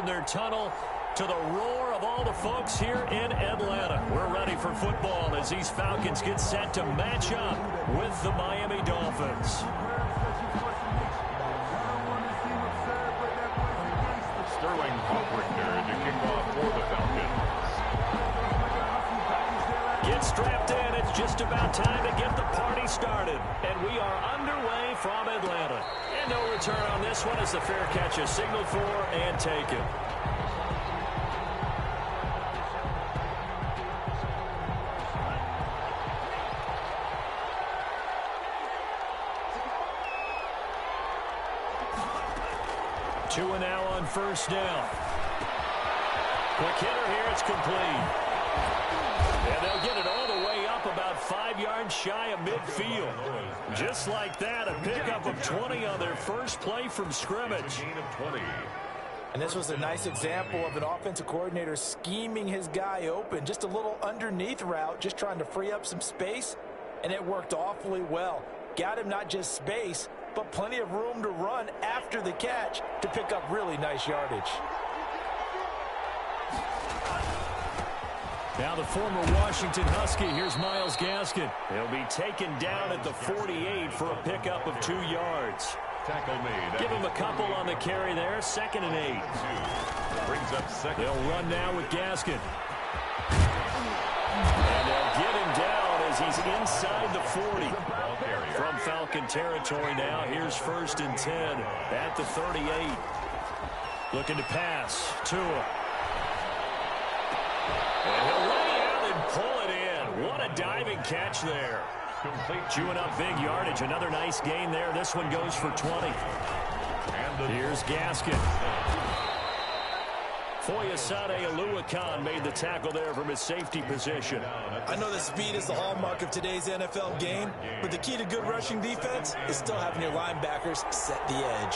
their tunnel to the roar of all the folks here in Atlanta. We're ready for football as these Falcons get set to match up with the Miami Dolphins. Sterling Carpenter to kick off for the Falcons. Get strapped in. It's just about time to get the party started. And we are underway from Atlanta. And no return on this one as the fair catch is signaled for and taken. Two and now on first down. Quick hitter here. It's complete. And they'll get it all the way up about 5 yards shy of midfield. Just like that, a pickup of 20 on their first play from scrimmage. And this was a nice example of an offensive coordinator scheming his guy open. Just a little underneath route, just trying to free up some space. And it worked awfully well. Got him not just space, but plenty of room to run after the catch to pick up really nice yardage. Now the former Washington Husky, here's Myles Gaskin. He'll be taken down at the 48 for a pickup of 2 yards. Tackle made. Give him a couple on the carry there, 2nd and 8. Brings up second. They'll run now with Gaskin. And they'll get him down as he's inside the 40. From Falcon territory now, here's 1st and 10 at the 38. Looking to pass. Tua. And he'll lay out and pull it in. What a diving catch there. Complete. Chewing up big yardage. Another nice gain there. This one goes for 20. Here's Gaskin. Foyesade Oluwakan made the tackle there from his safety position. I know that speed is the hallmark of today's NFL game, but the key to good rushing defense is still having your linebackers set the edge.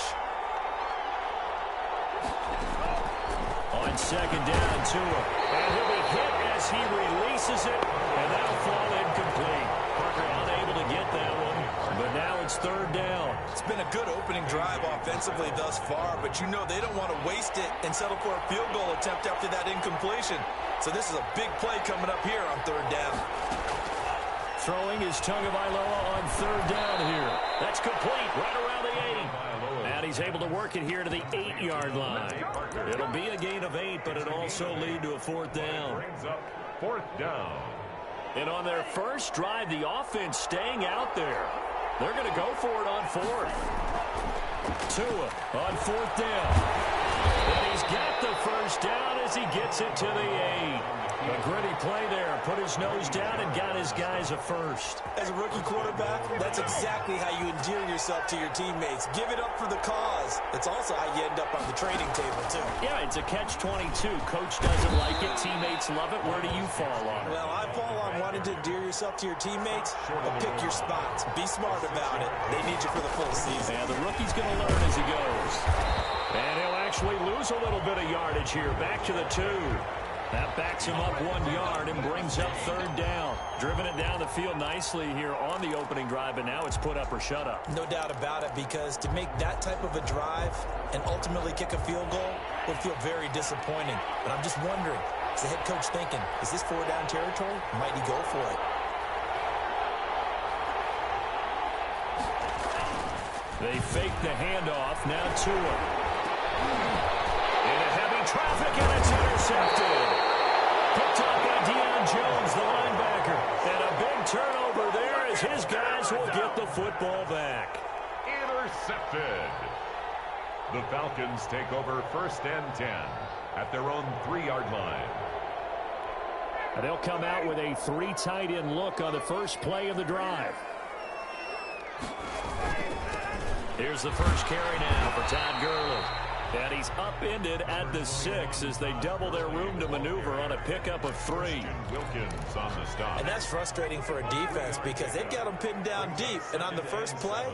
On 2nd down, Tua. And he'll be hit as he releases it, and that'll fall incomplete. Parker unable to get that one, but now it's 3rd down. It's been a good opening drive offensively thus far, but you know they don't want to waste it and settle for a field goal attempt after that incompletion. So this is a big play coming up here on 3rd down. Throwing is Tagovailoa on 3rd down here. That's complete right around the 8. And he's able to work it here to the 8-yard line. It'll be a gain of 8, but it'll also lead to a 4th down. Brings up 4th down. And on their first drive, the offense staying out there. They're going to go for it on 4th. Tua on 4th down. And he's got the first down as he gets it to the 8. A gritty play there. Put his nose down and got his guys a first. As a rookie quarterback, that's exactly how you endear yourself to your teammates. Give it up for the cause. It's also how you end up on the trading table, too. Yeah, it's a catch-22. Coach doesn't like it. Teammates love it. Where do you fall on it? Well, I fall on wanting to endear yourself to your teammates, but pick your spots. Be smart about it. They need you for the full season. And the rookie's going to learn as he goes. And he'll actually lose a little bit of yardage here. Back to the 2. That backs him up 1 yard and brings up 3rd down. Driven it down the field nicely here on the opening drive, and now it's put up or shut up. No doubt about it, because to make that type of a drive and ultimately kick a field goal would feel very disappointing. But I'm just wondering, is the head coach thinking, is this 4-down territory? Might he go for it? They fake the handoff. Now Tua. Into heavy traffic, and it's intercepted. Picked up by Deion Jones, the linebacker. And a big turnover there as his guys will get the football back. Intercepted. The Falcons take over 1st and 10 at their own 3-yard line. And they'll come out with a 3 tight end look on the first play of the drive. Here's the first carry now for Todd Gurley. And he's upended at the 6 as they double their room to maneuver on a pickup of 3. Wilkins on the stop. And that's frustrating for a defense because they've got them pinned down deep. And on the first play,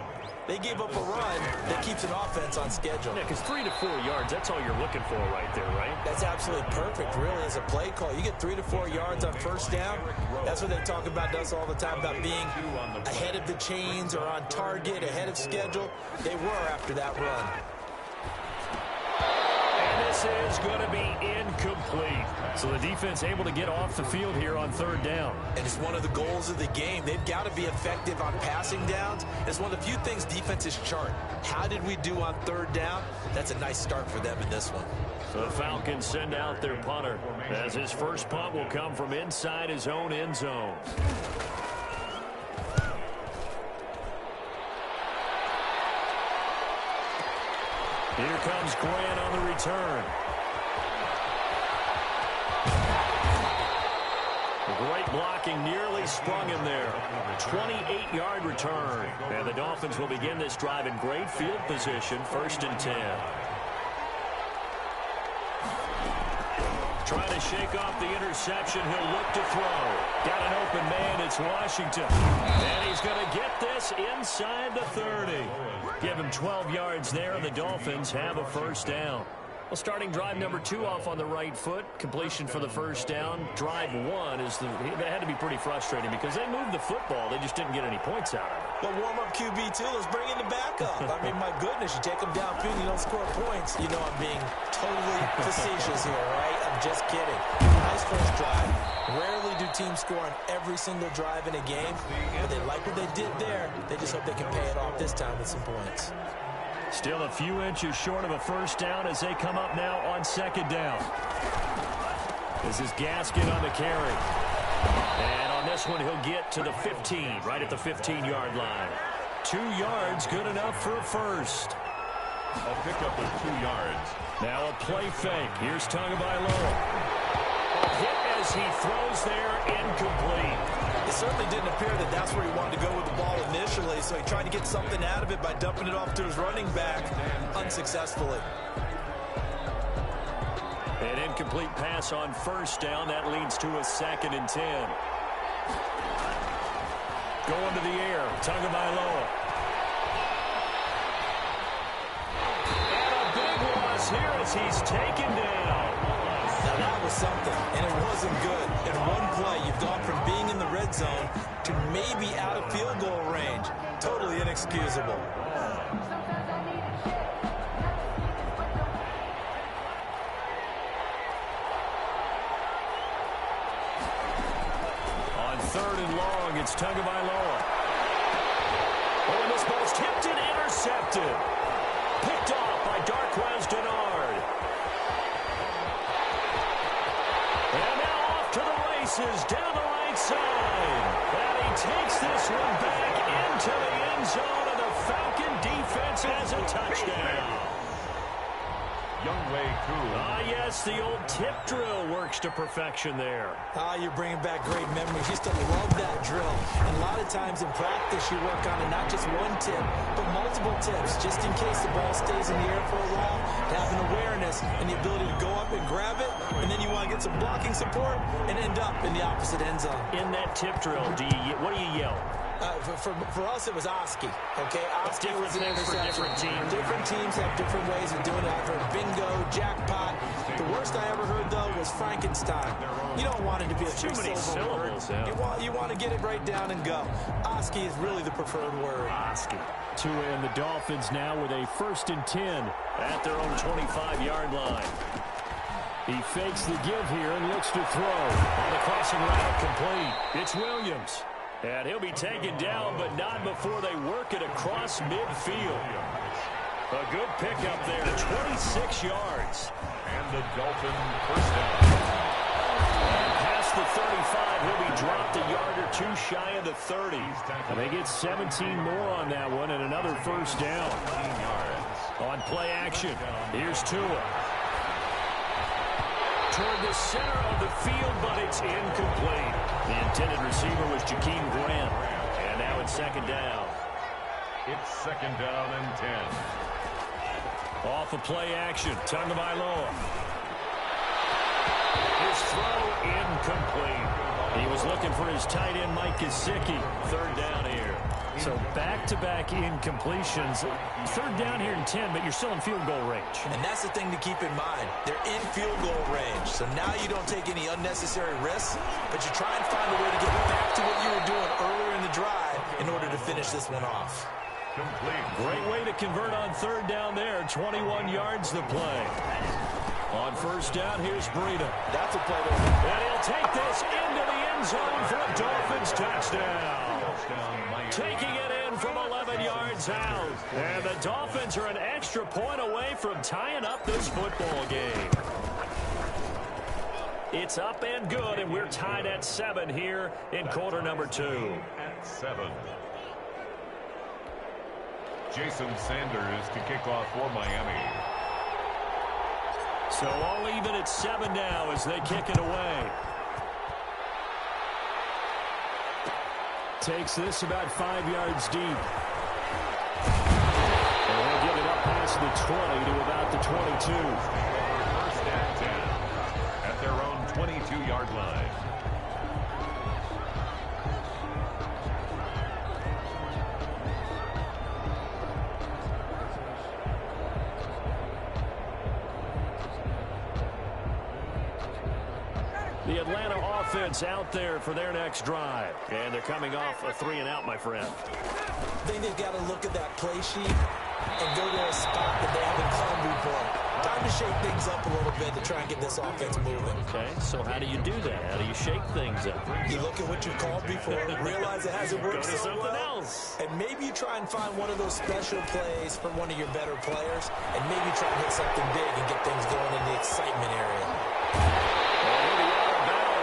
they gave up a run that keeps an offense on schedule. Yeah, because 3 to 4 yards, that's all you're looking for right there, right? That's absolutely perfect, really, as a play call. You get 3 to 4 yards on first down. That's what they talk about us all the time, about being ahead of the chains or on target, ahead of schedule. They were after that run. And this This is going to be incomplete. So the defense able to get off the field here on third down. And it's one of the goals of the game. They've got to be effective on passing downs. It's one of the few things defenses chart. How did we do on third down? That's a nice start for them in this one. So the Falcons send out their punter as his first punt will come from inside his own end zone. Here comes Grant on the return. Great blocking, nearly sprung him there. 28-yard return. And the Dolphins will begin this drive in great field position, 1st and 10. Trying to shake off the interception. He'll look to throw. Got an open man. It's Washington. And he's going to get this inside the 30. Give him 12 yards there, and the Dolphins have a first down. Well, starting drive number 2 off on the right foot. Completion for the first down. Drive 1 is that had to be pretty frustrating because they moved the football. They just didn't get any points out of it. But warm-up QB, too. Let's bring in the backup. I mean, my goodness, you take them downfield and you don't score points. You know I'm being totally facetious here, right? I'm just kidding. Nice first drive. Rarely do teams score on every single drive in a game, but they like what they did there. They just hope they can pay it off this time with some points. Still a few inches short of a first down as they come up now on second down. This is Gaskin on the carry. And on this one, he'll get to the 15, right at the 15-yard line. 2 yards, good enough for a first. A pickup of 2 yards. Now a play fake. Here's Tagovailoa. A hit as he throws there, incomplete. It certainly didn't appear that that's where he wanted to go with the ball initially, so he tried to get something out of it by dumping it off to his running back unsuccessfully. An incomplete pass on first down. That leads to a 2nd and 10. Going to the air. Tagovailoa. And a big loss here as he's taken down. Now that was something, and it wasn't good. In one play, you've gone from being in the red zone to maybe out of field goal range. Totally inexcusable. On 3rd and long, it's Tagovailoa. Oh, and this ball's tipped and intercepted. Picked off by Darqueze Dennard. And now off to the races down the right side. And he takes this one back into the end zone, and the Falcon defense has a touchdown. Younghoe Koo. Ah, yes, the old tip drill works to perfection there. Ah, you're bringing back great memories. Used to love that drill. And a lot of times in practice, you work on it, not just one tip, but multiple tips, just in case the ball stays in the air for a while, to have an awareness and the ability to go up and grab it, and then you want to get some blocking support and end up in the opposite end zone. In that tip drill, what do you yell? For us, it was Oski. Okay, Oski was an things for interception. different teams. Different teams have different ways of doing it. I've heard bingo, jackpot. The worst I ever heard, though, was Frankenstein. You don't want it to be a Too many syllables. Yeah. You want to get it right down and go. Oski is really the preferred word. Oski. Tua and the Dolphins now with a 1st and 10 at their own 25-yard line. He fakes the give here and looks to throw. On the crossing route, complete. It's Williams. And he'll be taken down, but not before they work it across midfield. A good pickup there, 26 yards. And the Dolphin first down. And past the 35, he'll be dropped a yard or 2 shy of the 30. And they get 17 more on that one and another first down. On play action, here's Tua. Toward the center of the field, but it's incomplete. The intended receiver was Jakeem Grant. And now it's 2nd down. It's 2nd down and 10. Off of play action, Tagovailoa. His throw incomplete. He was looking for his tight end, Mike Gesicki. 3rd down here. So back-to-back incompletions. 3rd down here in 10, but you're still in field goal range. And that's the thing to keep in mind. They're in field goal range. So now you don't take any unnecessary risks, but you try and find a way to get back to what you were doing earlier in the drive in order to finish this one off. Complete. Great way to convert on 3rd down there. 21 yards to play. On first down, here's Breida. That's a play. And he'll take this into the end zone for a Dolphins touchdown. Taking it in from 11 yards out. And the Dolphins are an extra point away from tying up this football game. It's up and good, and we're tied at 7 here in quarter number 2. At 7. Jason Sanders to kick off for Miami. So all even at 7 now as they kick it away. Takes this about 5 yards deep. And they'll get it up past the 20 to about the 22. First and 10 at their own 22-yard line. The Atlanta offense out there for their next drive. And they're coming off a 3-and-out, my friend. I think they've got to look at that play sheet and go to a spot that they haven't come before. Time to shake things up a little bit to try and get this offense moving. Okay, so how do you do that? How do you shake things up? You look at what you've called before, realize it hasn't worked Go to so something well, else. and maybe you try and find one of those special plays from one of your better players, and maybe try and hit something big and get things going in the excitement area.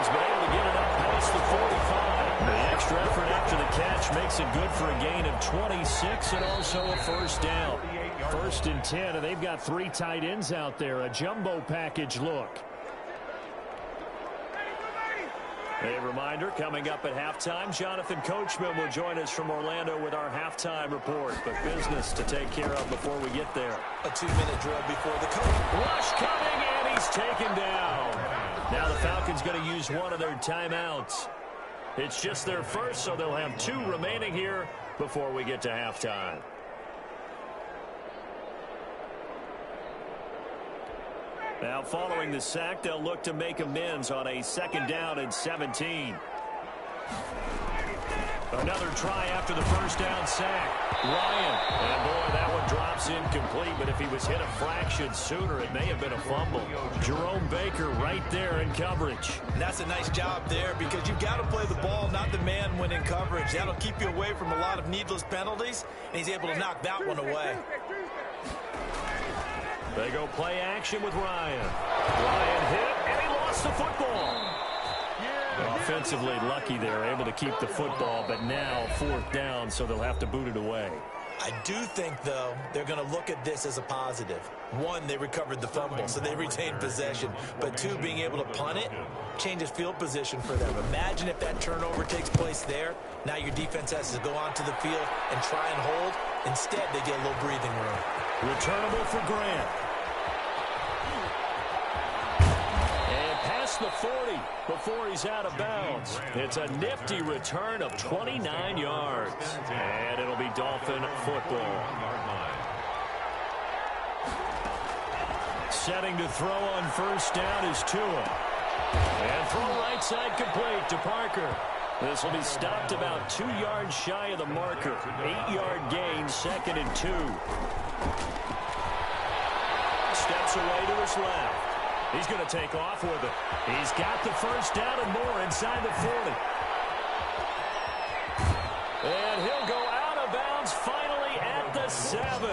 But able to get it up past the 45. The extra effort after the catch makes it good for a gain of 26 and also a first down. First and 10, and they've got 3 tight ends out there. A jumbo package look. A reminder, coming up at halftime, Jonathan Coachman will join us from Orlando with our halftime report. But business to take care of before we get there. A 2-minute drill before the coach. Rush coming, and he's taken down. Now the Falcons going to use one of their timeouts. It's just their first, so they'll have 2 remaining here before we get to halftime. Now following the sack, they'll look to make amends on a 2nd down and 17. Another try after the first down sack. Ryan, and boy, that one drops incomplete, but if he was hit a fraction sooner, it may have been a fumble. Jerome Baker right there in coverage. And that's a nice job there because you've got to play the ball, not the man when in coverage. That'll keep you away from a lot of needless penalties, and he's able to knock that one away. They go play action with Ryan. Ryan hit, and he lost the football. Offensively lucky they're able to keep the football, but now 4th down, so they'll have to boot it away. I do think, though, they're going to look at this as a positive. 1, they recovered the fumble, so they retained possession. But 2, being able to punt it changes field position for them. Imagine if that turnover takes place there. Now your defense has to go onto the field and try and hold. Instead, they get a little breathing room. Returnable for Grant. The 40 before he's out of bounds. It's a nifty return of 29 yards. And it'll be Dolphin football. Setting to throw on first down is Tua. And throw right side complete to Parker. This will be stopped about 2 yards shy of the marker. 8-yard gain, 2nd and 2. Steps away to his left. He's going to take off with it. He's got the first down and more inside the 40. And he'll go out of bounds finally at the 7.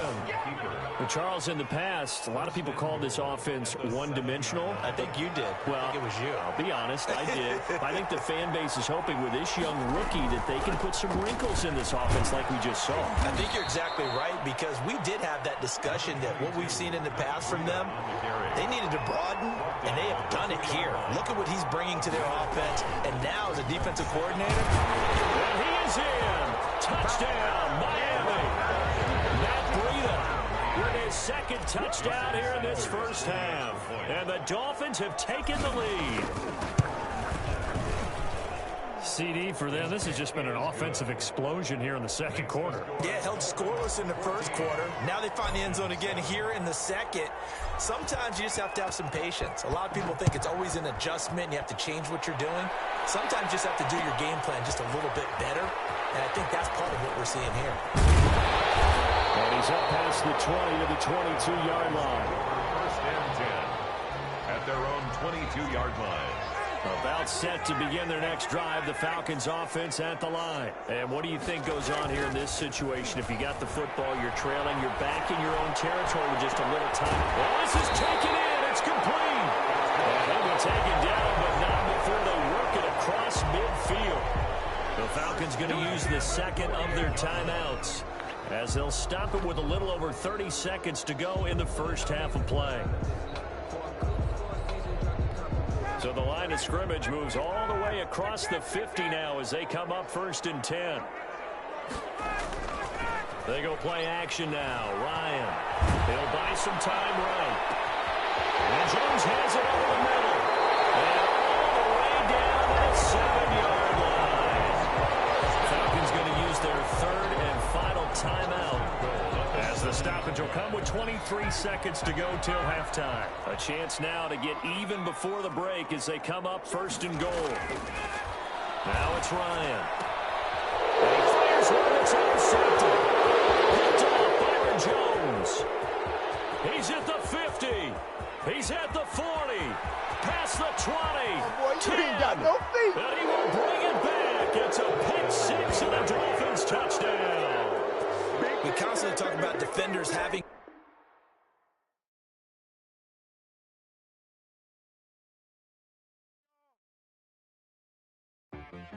Well, Charles, in the past, a lot of people called this offense one-dimensional. I think you did. Well, I think it was you. I'll be honest, I did. I think the fan base is hoping with this young rookie that they can put some wrinkles in this offense like we just saw. I think you're exactly right because we did have that discussion that what we've seen in the past from them, they needed to broaden, and they have done it here. Look at what he's bringing to their offense, and now as a defensive coordinator. And he is in. Touchdown, Miami. Matt Breida with his 2nd touchdown here in this first half. And the Dolphins have taken the lead. CD for them, this has just been an offensive explosion here in the 2nd quarter. Yeah, held scoreless in the 1st quarter. Now they find the end zone again here in the 2nd. Sometimes you just have to have some patience. A lot of people think it's always an adjustment and you have to change what you're doing. Sometimes you just have to do your game plan just a little bit better. And I think that's part of what we're seeing here. And he's up past the 20 to the 22-yard line. First and 10 own 22-yard line. About set to begin their next drive, the Falcons offense at the line. And what do you think goes on here in this situation? If you got the football, you're trailing, you're back in your own territory with just a little time. Well, this is taken in. It's complete. And they'll be taken down, but not before they work it across midfield. The Falcons going to use the second of their timeouts as they'll stop it with a little over 30 seconds to go in the first half of play. So the line of scrimmage moves all the way across the 50 now as they come up 1st and 10. They go play action now. Ryan. He'll buy some time right. And Jones has it over the middle. And all the way down to the 7-yard line. Falcons going to use their third and final timeout. As the stoppage will come with 23 seconds to go till halftime. A chance now to get even before the break as they come up 1st and goal. Now it's Ryan. And he fires one that's intercepted. Picked off Byron Jones. He's at the 50. He's at the 40. Past the 20. Oh boy, you 10. ain't got no feet. And he will bring it back. It's a pick six and a Dolphins touchdown. We constantly talk about defenders having